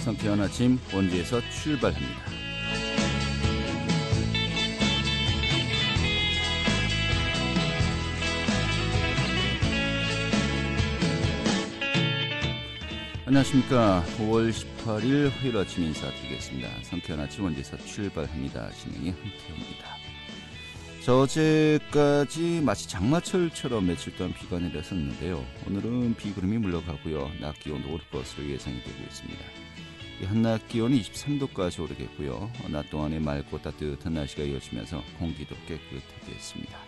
상쾌한 아침 원주에서 출발합니다. 안녕하십니까. 5월 18일 화요일 아침 인사드리겠습니다. 상쾌한 아침 원주에서 출발합니다. 진행의 한태호입니다. 자, 어제까지 마치 장마철처럼 며칠 동안 비가 내렸었는데요. 오늘은 비구름이 물러가고요. 낮 기온도 오를 것으로 예상이 되고 있습니다. 한낮 기온이 23도까지 오르겠고요. 낮 동안에 맑고 따뜻한 날씨가 이어지면서 공기도 깨끗하겠습니다.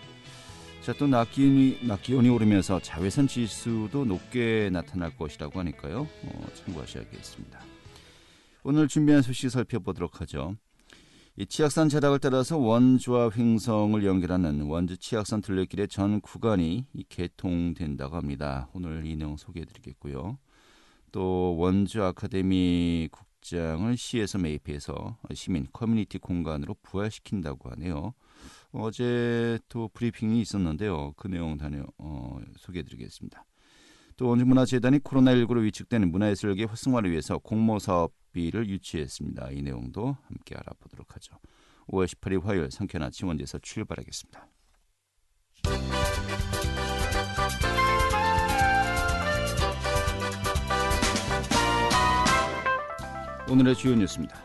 자, 또 낮 기온이 오르면서 자외선 지수도 높게 나타날 것이라고 하니까요. 참고하셔야겠습니다. 오늘 준비한 소식 살펴보도록 하죠. 이 치악산 자락을 따라서 원주와 횡성을 연결하는 원주 치악산 둘레길의 전 구간이 개통된다고 합니다. 오늘 이 내용 소개해드리겠고요. 또 원주 아카데미 국장을 시에서 매입해서 시민 커뮤니티 공간으로 부활시킨다고 하네요. 어제 또 브리핑이 있었는데요. 그 내용 소개해드리겠습니다. 또 원주문화재단이 코로나19로 위축되는 문화예술계 활성화를 위해서 공모사업비를 유치했습니다. 이 내용도 함께 알아보도록 하죠. 5월 18일 화요일 상쾌한 아침 원주에서 출발하겠습니다. 오늘의 주요 뉴스입니다.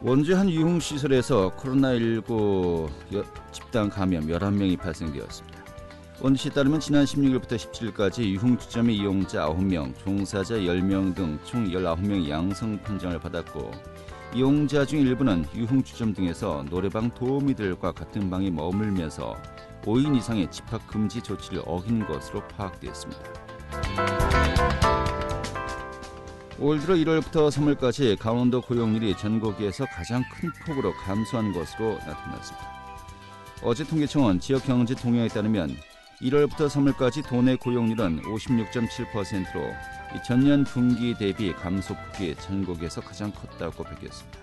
원주 한 유흥시설에서 코로나19 집단 감염 11명이 발생되었습니다. 원주시에 따르면 지난 16일부터 17일까지 유흥주점의 이용자 9명, 종사자 10명 등 총 19명이 양성 판정을 받았고 이용자 중 일부는 유흥주점 등에서 노래방 도우미들과 같은 방에 머물면서 5인 이상의 집합금지 조치를 어긴 것으로 파악되었습니다. 올 들어 1월부터 3월까지 강원도 고용률이 전국에서 가장 큰 폭으로 감소한 것으로 나타났습니다. 어제 통계청은 지역 경제 동향에 따르면 1월부터 3월까지 도내 고용률은 56.7%로 전년 분기 대비 감소폭이 전국에서 가장 컸다고 밝혔습니다.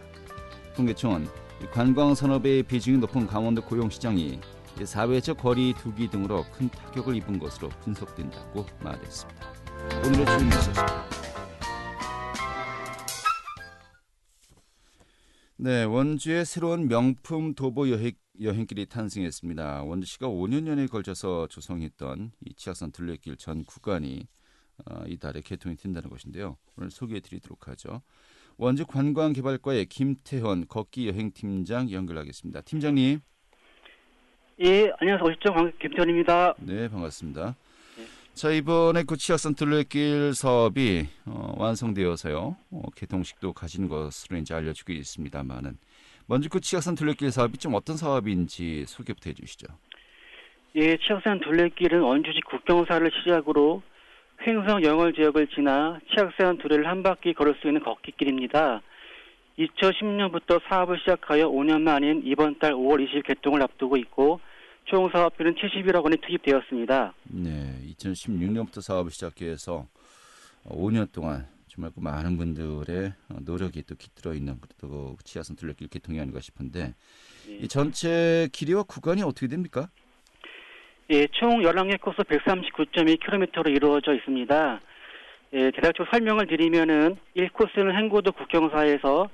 통계청은 관광산업의 비중이 높은 강원도 고용시장이 사회적 거리 두기 등으로 큰 타격을 입은 것으로 분석된다고 말했습니다. 오늘의 주요 뉴스였습니다. 네, 원주의 새로운 명품 도보 여행길이 탄생했습니다. 원주시가 5년여에 걸쳐서 조성했던 이 치악산 둘레길 전 구간이 이달에 개통이 된다는 것인데요. 오늘 소개해드리도록 하죠. 원주 관광개발과의 김태현 걷기 여행팀장 연결하겠습니다. 팀장님. 예, 안녕하세요. 오십정 김태현입니다. 네, 반갑습니다. 자, 이번에 그 치악산 둘레길 사업이 완성되어서요. 개통식도 가진 것으로 이제 알려지고 있습니다만은 먼저 그 치악산 둘레길 사업이 좀 어떤 사업인지 소개부터 해주시죠. 예, 치악산 둘레길은 원주시 국경사를 시작으로 횡성 영월 지역을 지나 치악산 둘레를 한 바퀴 걸을 수 있는 걷기길입니다. 2010년부터 사업을 시작하여 5년 만인 이번 달 5월 20일 개통을 앞두고 있고 총 사업비는 71억 원이 투입되었습니다. 네, 2016년부터 사업을 시작해서 5년 동안 정말 많은 분들의 노력이 또 깃들어 있는 또 치악산 둘레길 개통이 아닌가 싶은데 예. 이 전체 길이와 구간이 어떻게 됩니까? 예, 총 11개 코스 139.2km로 이루어져 있습니다. 예, 대략적으로 설명을 드리면은 1코스는 행고도 국경사에서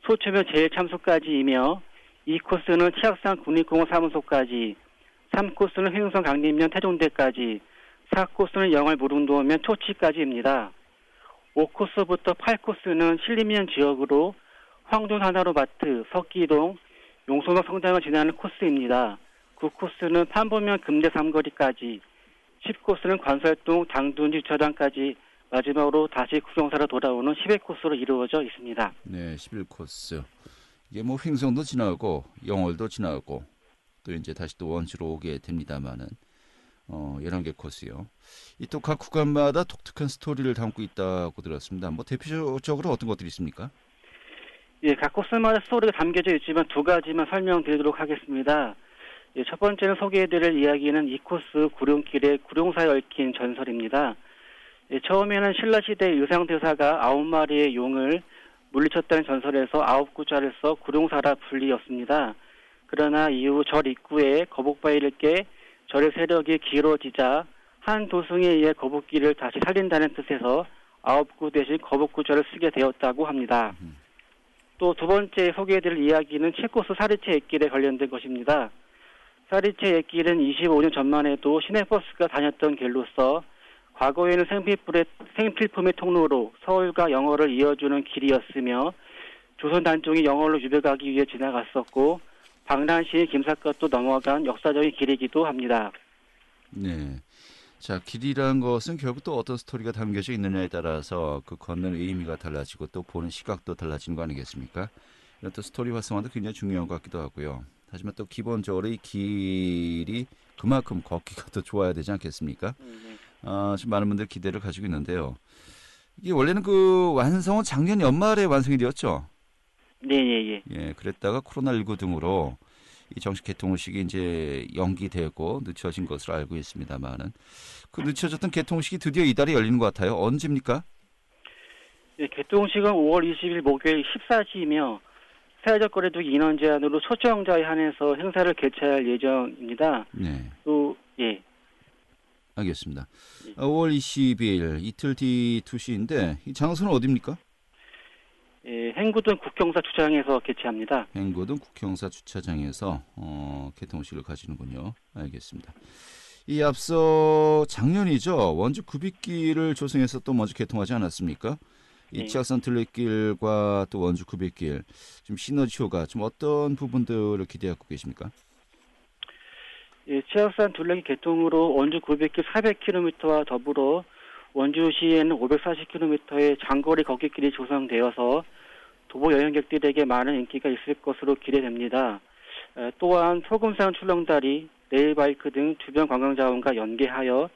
소초면 제일참수까지이며 2코스는 치악산 국립공원 사무소까지 3코스는 횡성 강림면 태종대까지 4코스는 영월 무릉도면 토치까지입니다. 5코스부터 8코스는 신림면 지역으로 황돈 하나로마트, 석기동, 용소막 성당을 지나는 코스입니다. 9코스는 판보면 금대 삼거리까지 10코스는 관설동 당둔지 주차장까지 마지막으로 다시 국경사로 돌아오는 11코스로 이루어져 있습니다. 네, 11코스. 이게 뭐 횡성도 지나고 영월도 지나고 또 이제 다시 또 원주로 오게 됩니다만은 11개 코스요. 이 또 각 구간마다 독특한 스토리를 담고 있다고 들었습니다. 뭐 대표적으로 어떤 것들이 있습니까? 예, 각 코스마다 스토리가 담겨져 있지만 두 가지만 설명드리도록 하겠습니다. 예, 첫 번째는 소개해드릴 이야기는 이 코스 구룡길의 구룡사에 얽힌 전설입니다. 예, 처음에는 신라시대 의상대사가 9마리의 용을 물리쳤다는 전설에서 9구자를 써 구룡사라 불리었습니다. 그러나 이후 절 입구에 거북바위를 깨 절의 세력이 길어지자 한 도승에 의해 거북길을 다시 살린다는 뜻에서 아홉구 대신 거북구자를 쓰게 되었다고 합니다. 또 두 번째 소개해드릴 이야기는 체코스 사리체 옛길에 관련된 것입니다. 사리체 옛길은 25년 전만 해도 시내버스가 다녔던 길로서 과거에는 생필품의 통로로 서울과 영월을 이어주는 길이었으며 조선 단종이 영월로 유배가기 위해 지나갔었고 방란시인 김삿갓도 넘어간 역사적인 길이기도 합니다. 네. 자, 길이라는 것은 결국 또 어떤 스토리가 담겨져 있느냐에 따라서 그 걷는 의미가 달라지고 또 보는 시각도 달라지는 거 아니겠습니까? 이런 또 스토리 활성화도 굉장히 중요한 것 같기도 하고요. 하지만 또 기본적으로 이 길이 그만큼 걷기가 더 좋아야 되지 않겠습니까? 지금 많은 분들 기대를 가지고 있는데요. 이게 원래는 그 완성은 작년 연말에 완성이 되었죠? 네. 예, 그랬다가 코로나19 등으로 이 정식 개통식이 이제 연기되고 늦춰진 것으로 알고 있습니다만은 그 늦춰졌던 개통식이 드디어 이달에 열리는 것 같아요. 언제입니까? 예, 개통식은 5월 20일 목요일 14시이며 사회적 거리두기 인원 제한으로 초청자에 한해서 행사를 개최할 예정입니다. 네. 또 예. 알겠습니다. 5월 20일 이틀 뒤 2시인데 이 장소는 어디입니까? 예, 행구동 국경사 주차장에서 개최합니다. 행구동 국형사 주차장에서 개통식을 가지는군요. 알겠습니다. 이 앞서 작년이죠. 원주 구빗길을 조성해서 또 먼저 개통하지 않았습니까? 이 치악산 둘레길과 또 원주 구빗길 좀 시너지 효과 좀 어떤 부분들을 기대하고 계십니까? 예, 치악산 둘레길 개통으로 원주 구빗길 400km와 더불어 원주시에는 540km의 장거리 걷기길이 조성되어서 도보 여행객들에게 많은 인기가 있을 것으로 기대됩니다. 또한 소금산 출렁다리, 레일바이크 등 주변 관광자원과 연계하여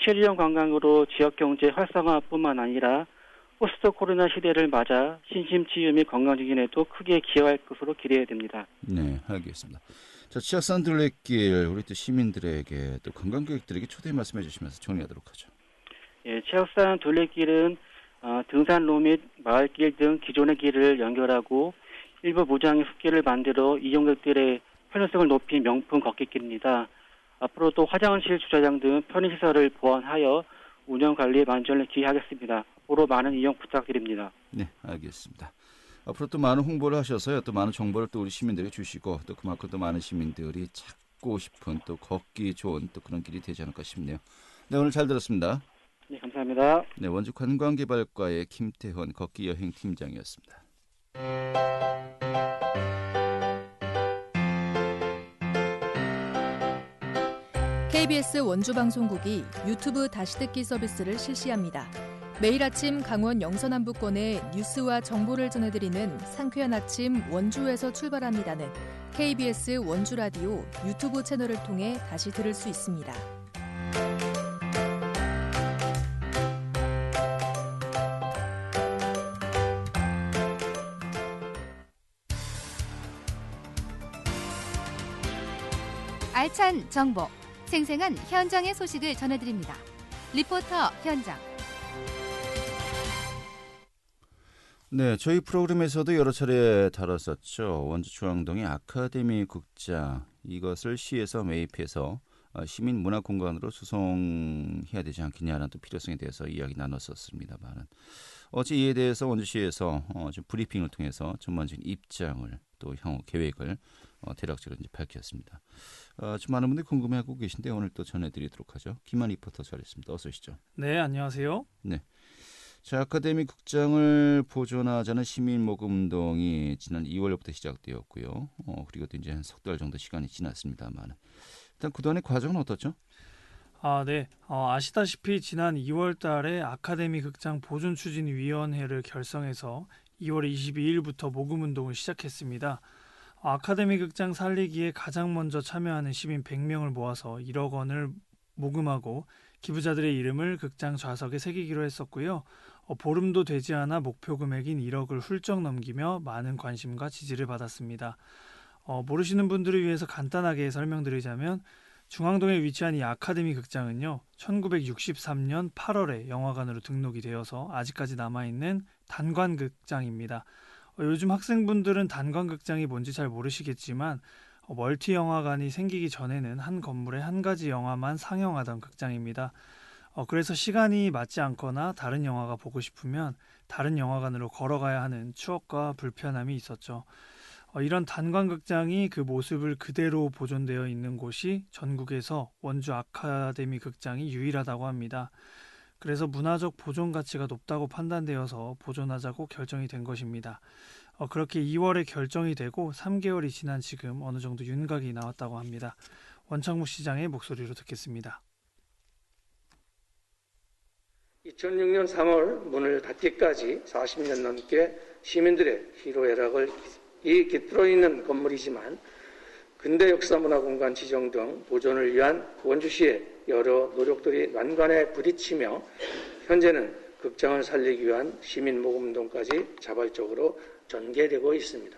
체류형 관광으로 지역경제 활성화뿐만 아니라 포스트 코로나 시대를 맞아 신심치유 및 건강증진에도 크게 기여할 것으로 기대됩니다. 네, 알겠습니다. 자, 치악산 둘레길 우리 또 시민들에게 또 관광객들에게 초대 말씀해 주시면서 정리하도록 하죠. 예, 치악산 둘레길은 등산로 및 마을길 등 기존의 길을 연결하고 일부 무장의 숲길을 만들어 이용객들의 편의성을 높인 명품 걷기길입니다. 앞으로도 화장실, 주차장 등 편의시설을 보완하여 운영관리에 만전을 기하겠습니다. 앞으로 많은 이용 부탁드립니다. 네, 알겠습니다. 앞으로 또 많은 홍보를 하셔서요. 또 많은 정보를 또 우리 시민들에게 주시고 또 그만큼 또 많은 시민들이 찾고 싶은 또 걷기 좋은 또 그런 길이 되지 않을까 싶네요. 네, 오늘 잘 들었습니다. 네, 감사합니다. 네, 원주 관광개발과의 김태헌 걷기 여행 팀장이었습니다. KBS 원주방송국이 유튜브 다시 듣기 서비스를 실시합니다. 매일 아침 강원 영서남부권의 뉴스와 정보를 전해드리는 상쾌한 아침 원주에서 출발합니다는 KBS 원주라디오 유튜브 채널을 통해 다시 들을 수 있습니다. 알찬 정보, 생생한 현장의 소식을 전해드립니다. 리포터 현장. 네, 저희 프로그램에서도 여러 차례 다뤘었죠. 원주중앙동의 아카데미 극장, 이것을 시에서 매입해서 시민 문화 공간으로 수송해야 되지 않겠냐는 또 필요성에 대해서 이야기 나눴었습니다만 어제 이에 대해서 원주시에서 좀 브리핑을 통해서 전반적인 입장을 또 향후 계획을 대략적으로 이제 밝혔습니다. 좀 많은 분들이 궁금해하고 계신데 오늘 또 전해드리도록 하죠. 김한 리포터 자리했습니다. 어서 오시죠. 네, 안녕하세요. 네. 자, 아카데미 극장을 보존하자는 시민 모금 운동이 지난 2월부터 시작되었고요. 그리고 또 이제 한 석 달 정도 시간이 지났습니다만 일단 그동안의 과정은 어떻죠? 네. 아시다시피 지난 2월 달에 아카데미 극장 보존추진위원회를 결성해서 2월 22일부터 모금 운동을 시작했습니다. 아카데미 극장 살리기에 가장 먼저 참여하는 시민 100명을 모아서 1억 원을 모금하고 기부자들의 이름을 극장 좌석에 새기기로 했었고요. 보름도 되지 않아 목표 금액인 1억을 훌쩍 넘기며 많은 관심과 지지를 받았습니다. 모르시는 분들을 위해서 간단하게 설명드리자면 중앙동에 위치한 이 아카데미 극장은요, 1963년 8월에 영화관으로 등록이 되어서 아직까지 남아있는 단관극장입니다. 요즘 학생분들은 단관극장이 뭔지 잘 모르시겠지만 멀티 영화관이 생기기 전에는 한 건물에 한 가지 영화만 상영하던 극장입니다. 그래서 시간이 맞지 않거나 다른 영화가 보고 싶으면 다른 영화관으로 걸어가야 하는 추억과 불편함이 있었죠. 이런 단관극장이 그 모습을 그대로 보존되어 있는 곳이 전국에서 원주 아카데미 극장이 유일하다고 합니다. 그래서 문화적 보존 가치가 높다고 판단되어서 보존하자고 결정이 된 것입니다. 그렇게 2월에 결정이 되고 3개월이 지난 지금 어느 정도 윤곽이 나왔다고 합니다. 원창묵 시장의 목소리로 듣겠습니다. 2006년 3월 문을 닫기까지 40년 넘게 시민들의 희로애락을 깃들어 있는 건물이지만 근대 역사문화공간 지정 등 보존을 위한 원주시의 여러 노력들이 난관에 부딪히며 현재는 극장을 살리기 위한 시민모금운동까지 자발적으로 전개되고 있습니다.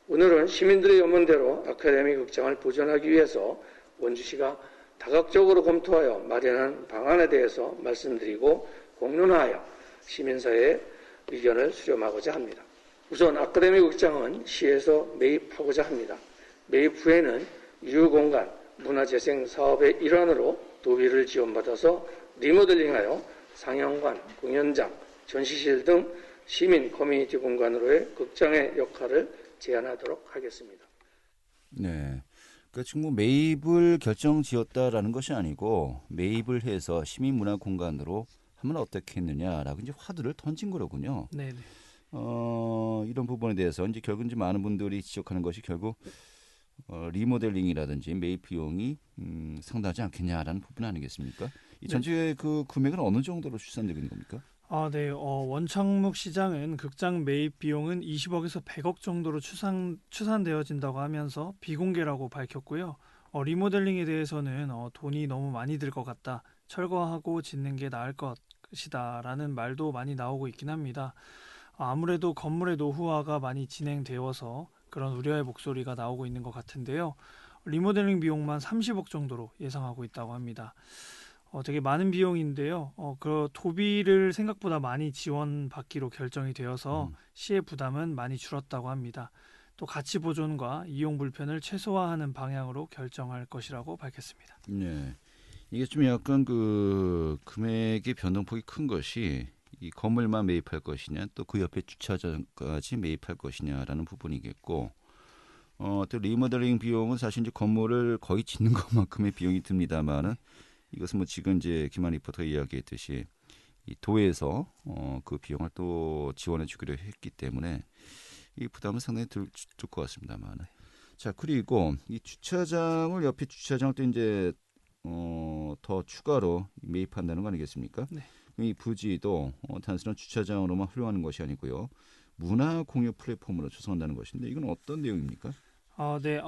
오늘은 시민들의 염원대로 아카데미 극장을 보존하기 위해서 원주시가 다각적으로 검토하여 마련한 방안에 대해서 말씀드리고 공론화하여 시민사회의 의견을 수렴하고자 합니다. 우선 아카데미 극장은 시에서 매입하고자 합니다. 매입 후에는 유휴공간 문화재생 사업의 일환으로 도비를 지원받아서 리모델링하여 상영관, 공연장, 전시실 등 시민 커뮤니티 공간으로의 극장의 역할을 제안하도록 하겠습니다. 네. 그러니까 지금 뭐 매입을 결정지었다라는 것이 아니고 매입을 해서 시민문화공간으로 하면 어떻겠느냐라고 이제 화두를 던진 거로군요. 네. 이런 부분에 대해서 이제 결국 이제 많은 분들이 지적하는 것이 결국 리모델링이라든지 매입 비용이 상당하지 않겠냐라는 부분 아니겠습니까? 이 전체 그 금액은 어느 정도로 추산되고 있는 겁니까? 네. 원창묵 시장은 극장 매입 비용은 20억에서 100억 정도로 추산되어진다고 하면서 비공개라고 밝혔고요. 리모델링에 대해서는 돈이 너무 많이 들 것 같다. 철거하고 짓는 게 나을 것이다라는 말도 많이 나오고 있긴 합니다. 아무래도 건물의 노후화가 많이 진행되어서 그런 우려의 목소리가 나오고 있는 것 같은데요. 리모델링 비용만 30억 정도로 예상하고 있다고 합니다. 되게 많은 비용인데요. 그 도비를 생각보다 많이 지원받기로 결정이 되어서 시의 부담은 많이 줄었다고 합니다. 또 가치 보존과 이용 불편을 최소화하는 방향으로 결정할 것이라고 밝혔습니다. 네, 이게 좀 약간 그 금액의 변동폭이 큰 것이 이 건물만 매입할 것이냐, 또 그 옆에 주차장까지 매입할 것이냐라는 부분이겠고, 또 리모델링 비용은 사실 이제 건물을 거의 짓는 것만큼의 비용이 듭니다만은. 이것은 뭐 지금 이제 김한 리포터가 이야기했듯이 이 도에서 그 비용을 또 지원해 주기로 했기 때문에 이 부담은 상당히 들 것 같습니다만. 자, 그리고 이 주차장을 옆에 주차장을 또 이제 더 추가로 매입한다는 거 아니겠습니까? 네. 이 부지도 단순한 주차장으로만 활용하는 것이 아니고요. 문화 공유 플랫폼으로 조성한다는 것인데 이건 어떤 내용입니까? 네.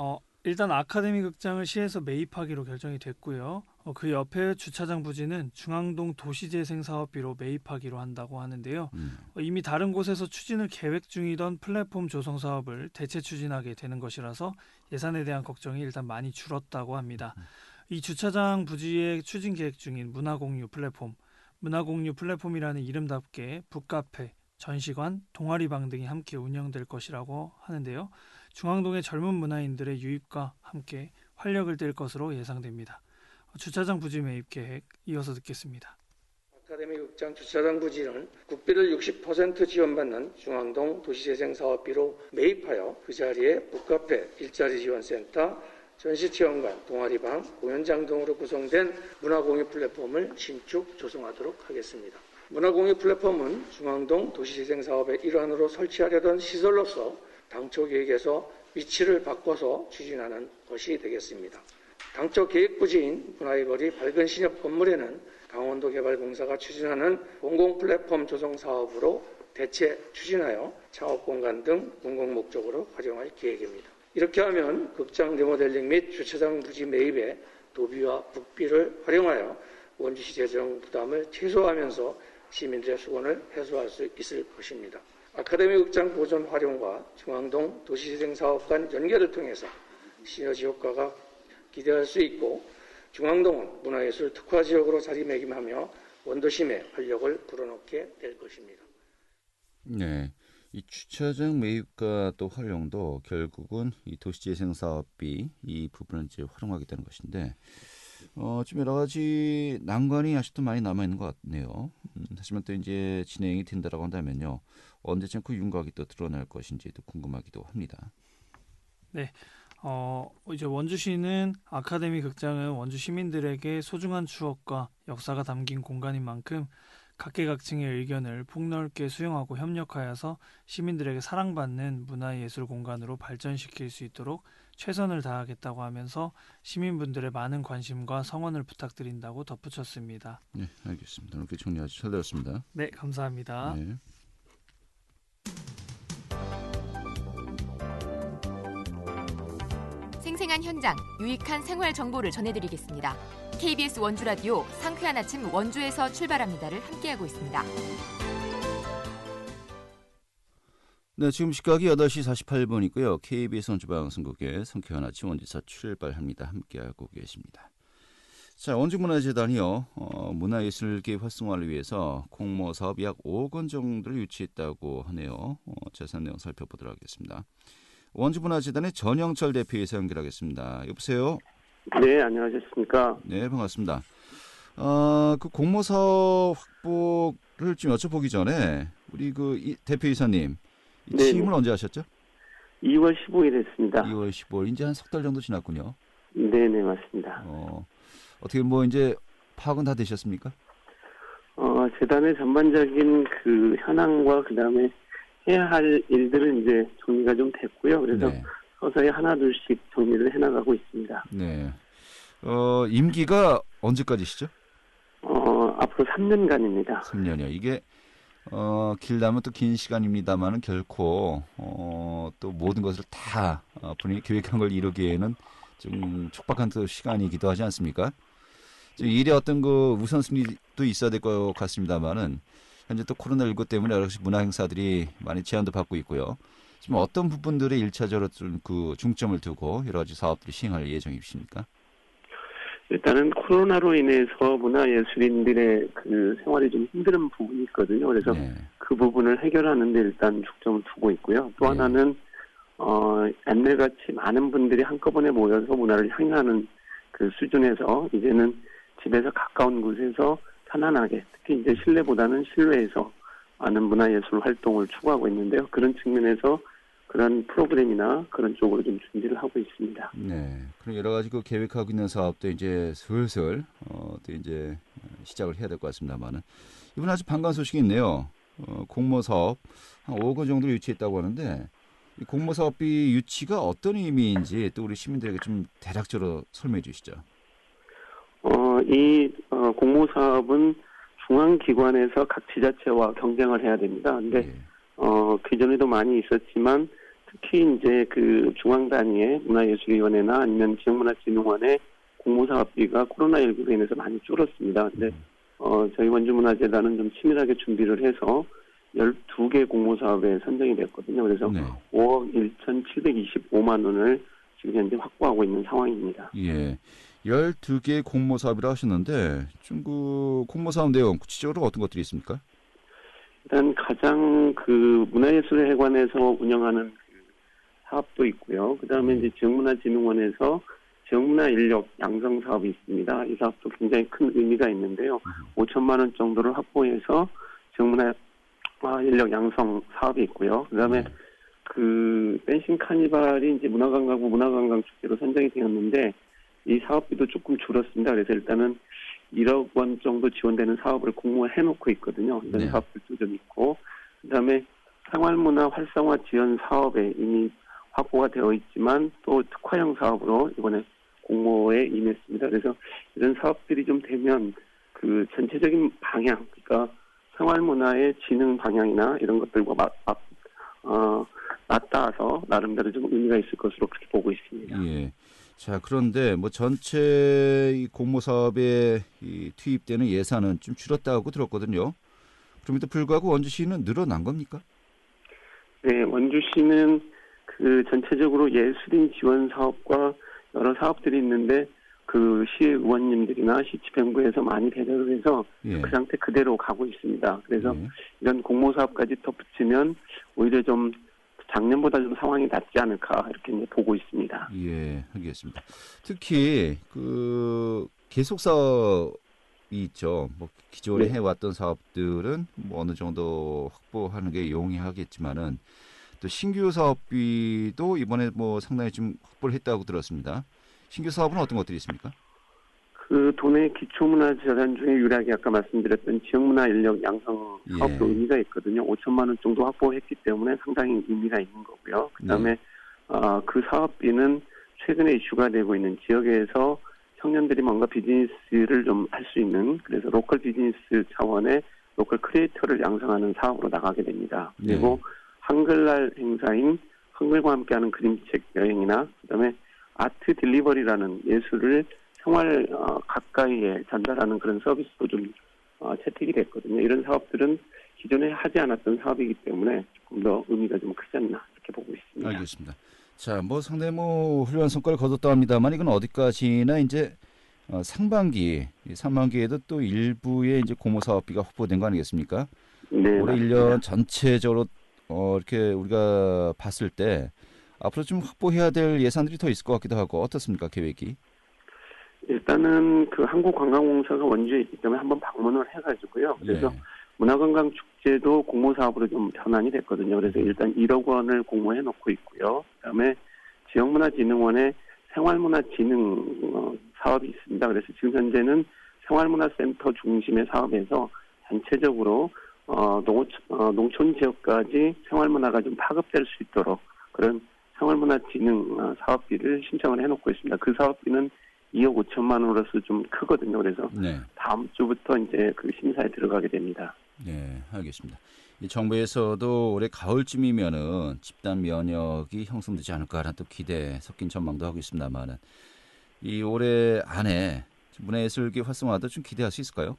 일단 아카데미 극장을 시에서 매입하기로 결정이 됐고요. 그 옆에 주차장 부지는 중앙동 도시재생사업비로 매입하기로 한다고 하는데요. 이미 다른 곳에서 추진을 계획 중이던 플랫폼 조성 사업을 대체 추진하게 되는 것이라서 예산에 대한 걱정이 일단 많이 줄었다고 합니다. 이 주차장 부지에 추진 계획 중인 문화공유 플랫폼이라는 이름답게 북카페, 전시관, 동아리방 등이 함께 운영될 것이라고 하는데요. 중앙동의 젊은 문화인들의 유입과 함께 활력을 띨 것으로 예상됩니다. 주차장 부지 매입 계획 이어서 듣겠습니다. 아카데미 극장 주차장 부지는 국비를 60% 지원받는 중앙동 도시재생사업비로 매입하여 그 자리에 북카페, 일자리 지원센터, 전시체험관, 동아리방, 공연장 등으로 구성된 문화공유 플랫폼을 신축 조성하도록 하겠습니다. 문화공유 플랫폼은 중앙동 도시재생사업의 일환으로 설치하려던 시설로서 당초 계획에서 위치를 바꿔서 추진하는 것이 되겠습니다. 당초 계획 부지인 문화의 거리 밝은 신협 건물에는 강원도개발공사가 추진하는 공공플랫폼 조성 사업으로 대체 추진하여 창업공간 등 공공목적으로 활용할 계획입니다. 이렇게 하면 극장 리모델링 및 주차장 부지 매입에 도비와 북비를 활용하여 원주시 재정 부담을 최소화하면서 시민들의 수건을 해소할 수 있을 것입니다. 아카데미 극장 보존 활용과 중앙동 도시재생사업 간 연계를 통해서 시너지 효과가 기대할 수 있고 중앙동은 문화예술 특화지역으로 자리매김하며 원도심의 활력을 불어넣게 될 것입니다. 네, 이 주차장 매입과 또 활용도 결국은 이 도시재생사업비 이 부분을 이제 활용하겠다는 것인데 좀 여러 가지 난관이 아직도 많이 남아 있는 것 같네요. 하지만 또 이제 진행이 된다라고 한다면요, 언제쯤 그 윤곽이 또 드러날 것인지도 궁금하기도 합니다. 네. 이제 원주시는 아카데미 극장은 원주 시민들에게 소중한 추억과 역사가 담긴 공간인 만큼 각계각층의 의견을 폭넓게 수용하고 협력하여서 시민들에게 사랑받는 문화예술 공간으로 발전시킬 수 있도록 최선을 다하겠다고 하면서 시민분들의 많은 관심과 성원을 부탁드린다고 덧붙였습니다. 네, 알겠습니다. 이렇게 정리 아주 잘 되었습니다. 네, 감사합니다. 네. 생생한 현장, 유익한 생활 정보를 전해드리겠습니다. KBS 원주 라디오 상쾌한 아침 원주에서 출발합니다를 함께하고 있습니다. 네, 지금 시각이 8시 48분이고요. KBS 원주 방송국의 상쾌한 아침 원주에서 출발합니다. 함께하고 계십니다. 자, 원주문화재단이요, 문화예술계 활성화를 위해서 공모 사업 약 5억 원 정도를 유치했다고 하네요. 자세한 내용 살펴보도록 하겠습니다. 원주문화재단의 전영철 대표이사 연결하겠습니다. 여보세요? 네, 안녕하셨습니까? 네, 반갑습니다. 그 공모 사업 확보를 좀 여쭤보기 전에 우리 대표이사님, 취임을 언제 하셨죠? 2월 15일 했습니다. 2월 15일, 이제 한 석 달 정도 지났군요. 네, 맞습니다. 어떻게 이제 파악은 다 되셨습니까? 재단의 전반적인 그 현황과 그 다음에 해야 할 일들은 이제 정리가 좀 됐고요. 그래서 네. 서서히 하나둘씩 정리를 해나가고 있습니다. 네. 임기가 언제까지시죠? 앞으로 3년간입니다. 3년이요. 이게 길다면 또 긴 시간입니다만은 결코 또 모든 것을 다 본인이 계획한 걸 이루기에는 좀 촉박한 또 시간이기도 하지 않습니까? 일의 어떤 그 우선순위도 있어야 될 것 같습니다만은 현재 또 코로나19 때문에 여러 가지 문화 행사들이 많이 제한도 받고 있고요. 지금 어떤 부분들에 1차적으로 좀 그 중점을 두고 여러 가지 사업들을 시행할 예정이십니까? 일단은 코로나로 인해서 문화예술인들의 그 생활이 좀 힘든 부분이 있거든요. 그래서 네. 그 부분을 해결하는 데 일단 중점을 두고 있고요. 또 네. 하나는 옛날같이 많은 분들이 한꺼번에 모여서 문화를 향유하는 그 수준에서 이제는 집에서 가까운 곳에서 편안하게, 특히 이제 실내보다는 실외에서 많은 문화예술 활동을 추구하고 있는데요. 그런 측면에서 그런 프로그램이나 그런 쪽으로 좀 준비를 하고 있습니다. 네. 그럼 여러 가지 그 계획하고 있는 사업도 이제 슬슬 또 이제 시작을 해야 될 것 같습니다만은 이번 아주 반가운 소식이 있네요. 공모 사업 한 5억 원 정도로 유치했다고 하는데 이 공모 사업비 유치가 어떤 의미인지 또 우리 시민들에게 좀 대략적으로 설명해 주시죠. 이 공모 사업은 중앙기관에서 각 지자체와 경쟁을 해야 됩니다. 근데 예. 그전에도 많이 있었지만 특히 이제 그 중앙 단위의 문화예술위원회나 아니면 지역문화진흥원의 공모사업비가 코로나19로 인해서 많이 줄었습니다. 근데 저희 원주문화재단은 좀 치밀하게 준비를 해서 12개 공모사업에 선정이 됐거든요. 그래서 네. 5억 1,725만 원을 지금 현재 확보하고 있는 상황입니다. 예. 12개 공모 사업이라 하셨는데 좀 그 공모 사업 내용 구체적으로 어떤 것들이 있습니까? 일단 가장 그 문화예술회관에서 운영하는 그 사업도 있고요. 그 다음에 이제 지역문화진흥원에서 지역문화 인력 양성 사업이 있습니다. 이 사업도 굉장히 큰 의미가 있는데요. 5천만 원 정도를 확보해서 지역문화 인력 양성 사업이 있고요. 그 다음에 그 댄싱 카니발이 이제 문화관광부 문화관광 축제로 선정이 되었는데 이 사업비도 조금 줄었습니다. 그래서 일단은 1억 원 정도 지원되는 사업을 공모해놓고 있거든요. 이런 사업들도 좀 있고, 그다음에 생활문화 활성화 지원 사업에 이미 확보가 되어 있지만 또 특화형 사업으로 이번에 공모에 임했습니다. 그래서 이런 사업들이 좀 되면 그 전체적인 방향, 그러니까 생활문화의 진흥 방향이나 이런 것들과 맞닿아서 나름대로 좀 의미가 있을 것으로 그렇게 보고 있습니다. 예. 자, 그런데 뭐 전체 이 공모 사업에 투입되는 예산은 좀 줄었다고 들었거든요. 그럼에도 불구하고 원주시는 늘어난 겁니까? 네, 원주시는 그 전체적으로 예술인 지원 사업과 여러 사업들이 있는데 그 시의원님들이나 시집행부에서 많이 배려를 해서 그 상태 그대로 가고 있습니다. 그래서 이런 공모 사업까지 덧붙이면 오히려 좀 작년보다 좀 상황이 낫지 않을까 이렇게 이제 보고 있습니다. 예, 알겠습니다. 특히 그 계속 사업이 있죠. 뭐 기존에 네. 해왔던 사업들은 뭐 어느 정도 확보하는 게 용이하겠지만은 또 신규 사업비도 이번에 뭐 상당히 좀 확보를 했다고 들었습니다. 신규 사업은 어떤 것들이 있습니까? 그 도내 기초문화 재단 중에 유일하게 아까 말씀드렸던 지역문화 인력 양성 사업도 예. 의미가 있거든요. 5천만 원 정도 확보했기 때문에 상당히 의미가 있는 거고요. 그다음에 그 사업비는 최근에 이슈가 되고 있는 지역에서 청년들이 뭔가 비즈니스를 좀 할 수 있는, 그래서 로컬 비즈니스 차원의 로컬 크리에이터를 양성하는 사업으로 나가게 됩니다. 그리고 한글날 행사인 한글과 함께하는 그림책 여행이나 그다음에 아트 딜리버리라는 예술을 생활 가까이에 전달하는 그런 서비스도 좀 채택이 됐거든요. 이런 사업들은 기존에 하지 않았던 사업이기 때문에 조금 더 의미가 좀 크지 않나 이렇게 보고 있습니다. 알겠습니다. 자, 뭐 상당히 뭐 훌륭한 성과를 거뒀다 합니다만 이건 어디까지나 이제 상반기에도 또 일부의 이제 공모 사업비가 확보된 거 아니겠습니까? 네, 올해 맞습니다. 1년 전체적으로 이렇게 우리가 봤을 때 앞으로 좀 확보해야 될 예산들이 더 있을 것 같기도 하고 어떻습니까, 계획이? 일단은 그 한국관광공사가 원주에 있기 때문에 한번 방문을 해가지고요. 그래서 문화관광축제도 공모사업으로 좀 전환이 됐거든요. 그래서 일단 1억 원을 공모해 놓고 있고요. 그다음에 지역문화진흥원의 생활문화진흥 사업이 있습니다. 그래서 지금 현재는 생활문화센터 중심의 사업에서 전체적으로 농촌 지역까지 생활문화가 좀 파급될 수 있도록 그런 생활문화진흥 사업비를 신청을 해놓고 있습니다. 그 사업비는 2억 5천만 원으로서 좀 크거든요. 그래서 다음 주부터 이제 그 심사에 들어가게 됩니다. 네, 알겠습니다. 이 정부에서도 올해 가을쯤이면은 집단 면역이 형성되지 않을까라는 또 기대 섞인 전망도 하고 있습니다만은 이 올해 안에 문화예술계 활성화도 좀 기대할 수 있을까요?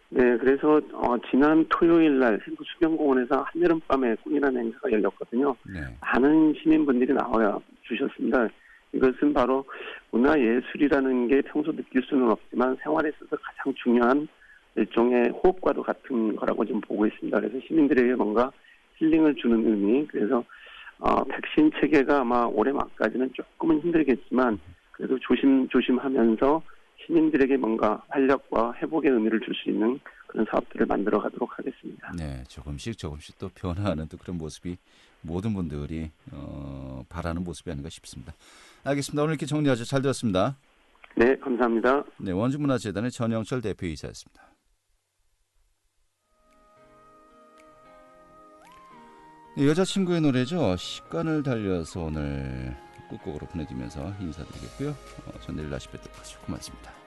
네, 그래서 지난 토요일 날 행구 수변공원에서 한여름밤의 꿈이라는 행사가 열렸거든요. 많은 시민분들이 나와 주셨습니다. 이것은 바로 문화예술이라는 게 평소 느낄 수는 없지만 생활에 있어서 가장 중요한 일종의 호흡과도 같은 거라고 좀 보고 있습니다. 그래서 시민들에게 뭔가 힐링을 주는 의미, 그래서 백신 체계가 아마 올해 말까지는 조금은 힘들겠지만 그래도 조심하면서 시민들에게 뭔가 활력과 회복의 의미를 줄 수 있는 그런 사업들을 만들어 가도록 하겠습니다. 네, 조금씩 또 변화하는 또 그런 모습이 모든 분들이 바라는 모습이 아닌가 싶습니다. 알겠습니다. 오늘 이렇게 정리 아주 잘 들었습니다. 네, 감사합니다. 네, 원주문화재단의 전영철 대표이사였습니다. 네, 여자친구의 노래죠. 시간을 달려서 오늘 끝곡으로 보내드리면서 인사드리겠고요. 전 내일 다시 뵙도록 하죠. 고맙습니다.